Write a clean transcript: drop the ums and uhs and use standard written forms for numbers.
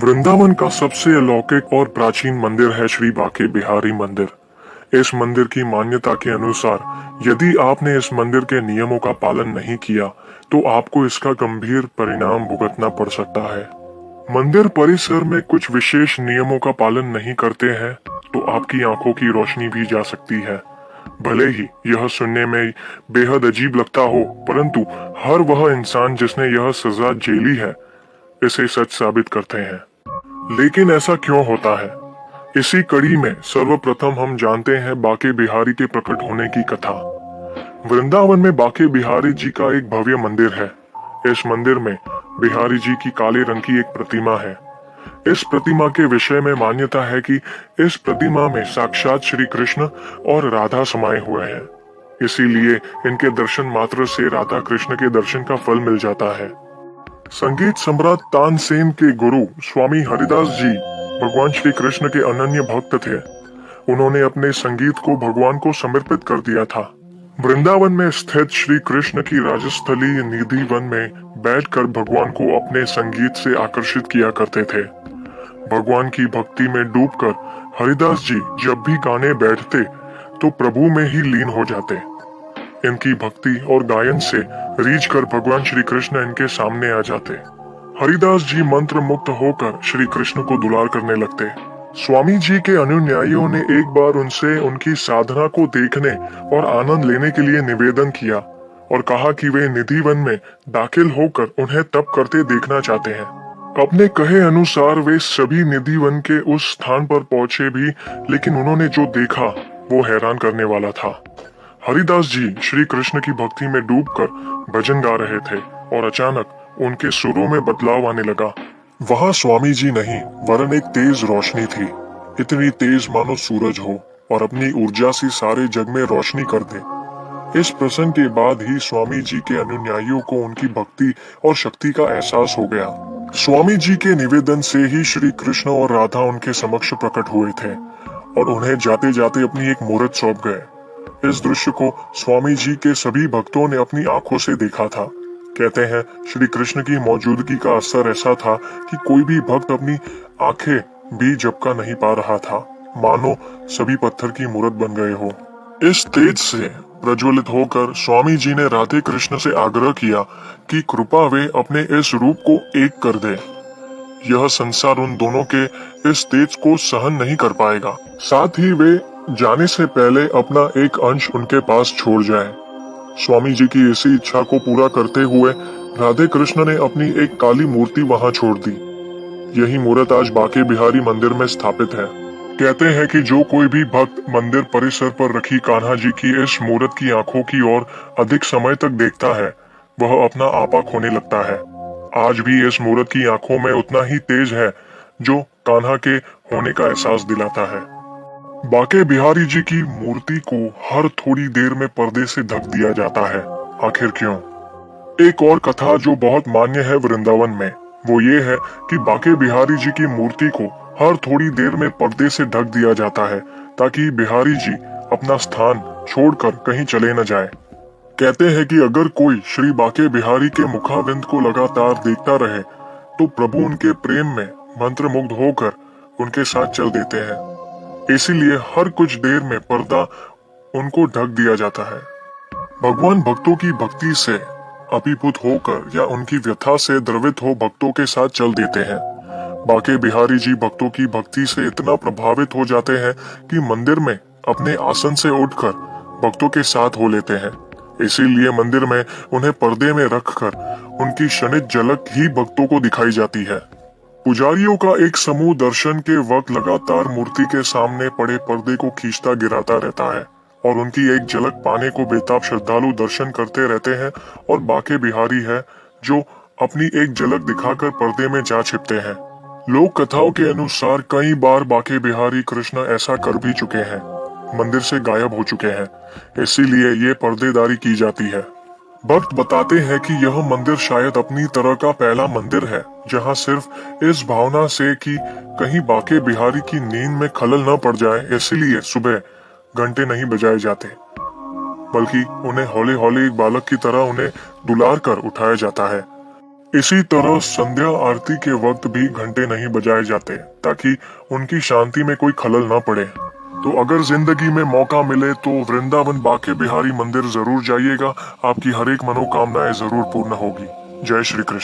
वृंदावन का सबसे अलौकिक और प्राचीन मंदिर है श्री बांके बिहारी मंदिर। इस मंदिर की मान्यता के अनुसार यदि आपने इस मंदिर के नियमों का पालन नहीं किया तो आपको इसका गंभीर परिणाम भुगतना पड़ सकता है। मंदिर परिसर में कुछ विशेष नियमों का पालन नहीं करते हैं तो आपकी आंखों की रोशनी भी जा सकती है। भले ही यह सुनने में बेहद अजीब लगता हो, परंतु हर वह इंसान जिसने यह सजा झेली है इसे सच साबित करते हैं। लेकिन ऐसा क्यों होता है? इसी कड़ी में सर्वप्रथम हम जानते हैं बांके बिहारी के प्रकट होने की कथा। वृंदावन में बांके बिहारी जी का एक भव्य मंदिर है। इस मंदिर में बिहारी जी की काले रंग की एक प्रतिमा है। इस प्रतिमा के विषय में मान्यता है कि इस प्रतिमा में साक्षात श्री कृष्ण और राधा समाये हुए हैं। इसीलिए इनके दर्शन मात्र से राधा कृष्ण के दर्शन का फल मिल जाता है। संगीत सम्राट तानसेन के गुरु स्वामी हरिदास जी भगवान श्री कृष्ण के अनन्य भक्त थे। उन्होंने अपने संगीत को भगवान को समर्पित कर दिया था। वृंदावन में स्थित श्री कृष्ण की राजस्थली निधि वन में बैठकर भगवान को अपने संगीत से आकर्षित किया करते थे। भगवान की भक्ति में डूबकर हरिदास जी जब भी गाने बैठते तो प्रभु में ही लीन हो जाते। इनकी भक्ति और गायन से रीझ कर भगवान श्री कृष्ण इनके सामने आ जाते। हरिदास जी मंत्र मुक्त होकर श्री कृष्ण को दुलार करने लगते। स्वामी जी के अनुयायियों ने एक बार उनसे उनकी साधना को देखने और आनंद लेने के लिए निवेदन किया और कहा कि वे निधि वन में दाखिल होकर उन्हें तप करते देखना चाहते हैं। अपने कहे अनुसार वे सभी निधि वन के उस स्थान पर पहुंचे भी, लेकिन उन्होंने जो देखा वो हैरान करने वाला था। हरिदास जी श्री कृष्ण की भक्ति में डूबकर भजन गा रहे थे और अचानक उनके सुरों में बदलाव आने लगा। वहाँ स्वामी जी नहीं वरन एक तेज रोशनी थी, इतनी तेज मानो सूरज हो और अपनी ऊर्जा से सारे जग में रोशनी कर दे। इस प्रसंग के बाद ही स्वामी जी के अनुयायियों को उनकी भक्ति और शक्ति का एहसास हो गया। स्वामी जी के निवेदन से ही श्री कृष्ण और राधा उनके समक्ष प्रकट हुए थे और उन्हें जाते जाते अपनी एक मूर्त सौंप गए। इस दृश्य को स्वामी जी के सभी भक्तों ने अपनी आंखों से देखा था। कहते हैं श्री कृष्ण की मौजूदगी का असर ऐसा था कि कोई भी भक्त अपनी आंखें भी झपका नहीं पा रहा था, मानो सभी पत्थर की मूर्त बन गए हो। इस तेज से प्रज्वलित होकर स्वामी जी ने राधे कृष्ण से आग्रह किया कि कृपा वे अपने इस रूप को एक कर दे। यह संसार उन दोनों के इस तेज को सहन नहीं कर पाएगा। साथ ही वे जाने से पहले अपना एक अंश उनके पास छोड़ जाए। स्वामी जी की इसी इच्छा को पूरा करते हुए राधे कृष्ण ने अपनी एक काली मूर्ति वहां छोड़ दी। यही मूर्त आज बांके बिहारी मंदिर में स्थापित है। कहते हैं कि जो कोई भी भक्त मंदिर परिसर पर रखी कान्हा जी की इस मूर्त की आंखों की ओर अधिक समय तक देखता है, वह अपना आपा खोने लगता है। आज भी इस मूर्त की आंखों में उतना ही तेज है जो कान्हा के होने का एहसास दिलाता है। बांके बिहारी जी की मूर्ति को हर थोड़ी देर में पर्दे से ढक दिया जाता है। आखिर क्यों? एक और कथा जो बहुत मान्य है वृंदावन में, वो ये है कि बांके बिहारी जी की मूर्ति को हर थोड़ी देर में पर्दे से ढक दिया जाता है ताकि बिहारी जी अपना स्थान छोड़कर कहीं चले न जाए। कहते हैं कि अगर कोई श्री बांके बिहारी के मुखारविंद को लगातार देखता रहे तो प्रभु उनके प्रेम में मंत्रमुग्ध होकर उनके साथ चल देते हैं। इसीलिए हर कुछ देर में पर्दा उनको ढक दिया जाता है। भगवान भक्तों की भक्ति से अभिभूत होकर या उनकी व्यथा से द्रवित हो भक्तों के साथ चल देते हैं। बांके बिहारी जी भक्तों की भक्ति से इतना प्रभावित हो जाते हैं कि मंदिर में अपने आसन से उठकर भक्तों के साथ हो लेते हैं। इसीलिए मंदिर में उन्हें पर्दे में रखकर उनकी क्षणिक झलक ही भक्तों को दिखाई जाती है। पुजारियों का एक समूह दर्शन के वक्त लगातार मूर्ति के सामने पड़े पर्दे को खींचता गिराता रहता है और उनकी एक झलक पाने को बेताब श्रद्धालु दर्शन करते रहते हैं और बांके बिहारी है जो अपनी एक झलक दिखाकर पर्दे में जा छिपते हैं। लोक कथाओं के अनुसार कई बार बांके बिहारी कृष्ण ऐसा कर भी चुके हैं, मंदिर से गायब हो चुके हैं। इसीलिए ये पर्देदारी की जाती है। भक्त बताते हैं कि यह मंदिर शायद अपनी तरह का पहला मंदिर है जहां सिर्फ इस भावना से कि कहीं बांके बिहारी की नींद में खलल न पड़ जाए, इसलिए सुबह घंटे नहीं बजाए जाते, बल्कि उन्हें हौले हौले एक बालक की तरह उन्हें दुलार कर उठाया जाता है। इसी तरह संध्या आरती के वक्त भी घंटे नहीं बजाए जाते ताकि उनकी शांति में कोई खलल ना पड़े। तो अगर जिंदगी में मौका मिले तो वृंदावन बाके बिहारी मंदिर जरूर जाइएगा, आपकी हर एक मनोकामनाएं जरूर पूर्ण होगी। जय श्री कृष्ण।